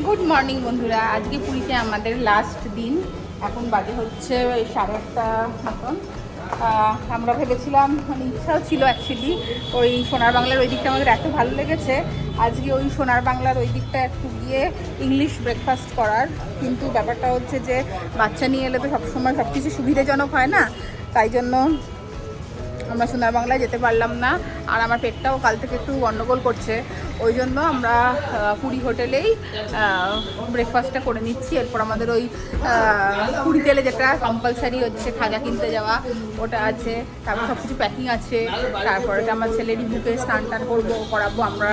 Good morning বন্ধুরা, আজকে পুরীতে আমাদের লাস্ট দিন। এখন বাজে হচ্ছে 8:30 মতন। আমরা ভেবেছিলাম, মানে ইচ্ছাও ছিল অ্যাকচুয়ালি ওই সোনার বাংলার ওই দিকটা আমাদের এত ভালো লেগেছে, আজকে ওই সোনার বাংলার ওই দিকটা একটু গিয়ে ইংলিশ ব্রেকফাস্ট করার। কিন্তু ব্যাপারটা হচ্ছে যে বাচ্চা নিয়ে এলে তো সবসময় সব কিছু সুবিধাজনক হয় না, তাই জন্য আমরা সোনার বাংলায় যেতে পারলাম না। আর আমার পেটটাও কাল থেকে একটু গন্ডগোল করছে, ওই জন্য আমরা পুরী হোটেলেই ব্রেকফাস্টটা করে নিচ্ছি। এরপর আমাদের ওই পুরী তেলে যেটা কম্পালসারি হচ্ছে খাজা কিনতে যাওয়া, ওটা আছে। তারপর সব কিছু প্যাকিং আছে। তারপরে আমার ছেলেরই বুকে স্নান টান করাবো। আমরা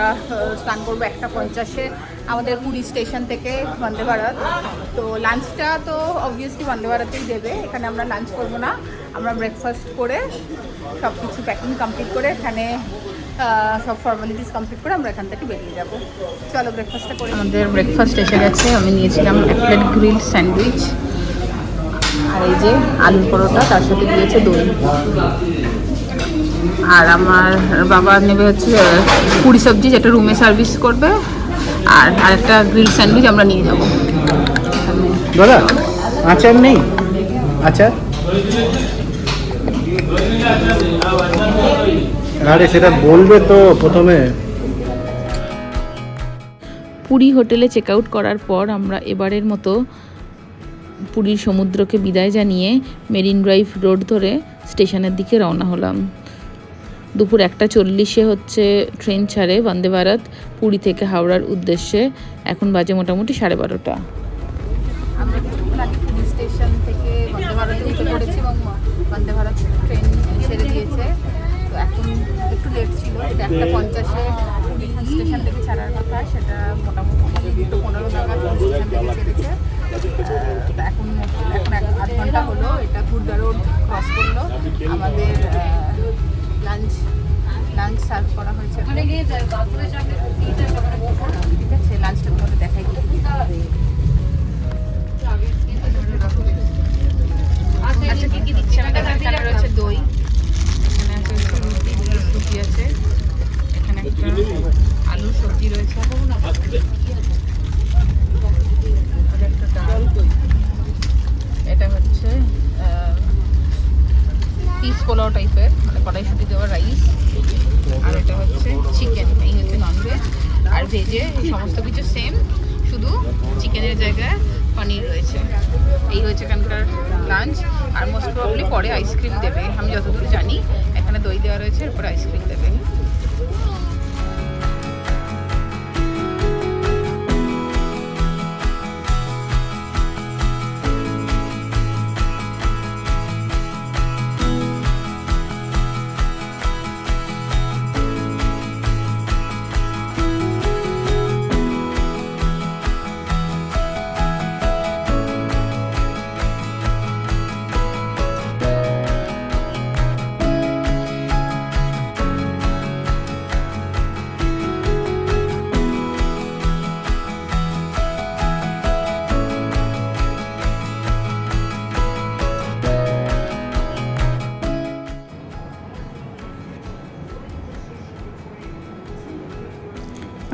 স্নান করবো 1:50-এ আমাদের পুরী স্টেশন থেকে বন্দে ভারত। তো লাঞ্চটা তো অবভিয়াসলি বন্দে ভারতেই দেবে, এখানে আমরা লাঞ্চ করবো না। আমরা ব্রেকফাস্ট করে সব কিছু প্যাকিং কমপ্লিট করে এখানে সব ফর্মালিটিস কমপ্লিট করে আমরা এখান থেকে বেরিয়ে যাব। চলো ব্রেকফাস্টটা করে। আমাদের ব্রেকফাস্ট এসে গেছে। আমি নিয়েছিলাম এক প্লেট গ্রিল স্যান্ডউইচ, আর এই যে আলুর পরোটা, তার সাথে দিয়েছে দই। আর আমার বাবা নেবে হচ্ছে পুরি সবজি, যেটা রুমে সার্ভিস করবে, আর আরেকটা গ্রিল স্যান্ডউইচ আমরা নিয়ে যাব। দাদা আচার নেই? আচার? আরে সেটা বলবে তো প্রথমে। পুরী হোটেলে চেক আউট করার পর আমরা এবারের মতো পুরীর সমুদ্রকে বিদায় জানিয়ে মেরিন ড্রাইভ রোড ধরে স্টেশনের দিকে রওনা হলাম। দুপুর 1:40-এ হচ্ছে ট্রেন ছাড়ে বন্দে ভারত পুরী থেকে হাওড়ার উদ্দেশ্যে। এখন বাজে মোটামুটি 12:30। আমরা কিছুক্ষণ আগে পুরী স্টেশন থেকে বন্দে ভারতে উঠে পড়েছি এবং বন্দে ভারত ট্রেন ছেড়ে দিয়েছে। তো এখন একটু লেট ছিল, এটা 1:50-এ পুরী স্টেশন থেকে ছাড়ার কথা, সেটা মোটামুটি 2:15 নাগাদ পুরী স্টেশন থেকে ছেড়েছে। তো এখন 1.5 ঘন্টা হলো এটা খুর্দা রোড ক্রস করলো। আমাদের লাঞ্চ সার্ভ করা হয়েছে। ঠিক আছে, লাঞ্চটা তোমাদের দেখাই দিচ্ছি। আচ্ছা, কি কি দিচ্ছে আমাদের? এখানে রয়েছে দই, এখানে আছে রুটি আছে, এখানে একটা আলুর সবজি রয়েছে, একটা ডাল, এটা হচ্ছে পিস পোলাও টাইপের, মানে কড়াইশুঁটি দেওয়া রাইস, আর এটা হচ্ছে চিকেন। এই হচ্ছে ননভেজ। আর ভেজে সমস্ত কিছু সেম, শুধু চিকেনের জায়গায় পনির রয়েছে। এই হচ্ছে এখানকার লাঞ্চ। আর মোস্ট প্রবলি পরে আইসক্রিম দেবে, আমি যতদূর জানি। এখানে দই দেওয়া রয়েছে, এরপরে আইসক্রিম দেবে।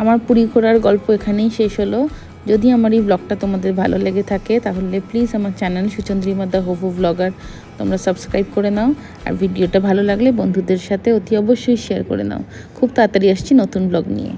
আমার পুরী ঘোরার গল্প এখানেই শেষ হলো। যদি আমার এই ব্লগটা তোমাদের ভালো লেগে থাকে তাহলে প্লিজ আমার চ্যানেল সুচন্দ্রিমা দ্য হোফু ব্লগার তোমরা সাবস্ক্রাইব করে নাও। আর ভিডিওটা ভালো লাগলে বন্ধুদের সাথে অতি অবশ্যই শেয়ার করে নাও। খুব তাড়াতাড়ি আসছি নতুন ব্লগ নিয়ে।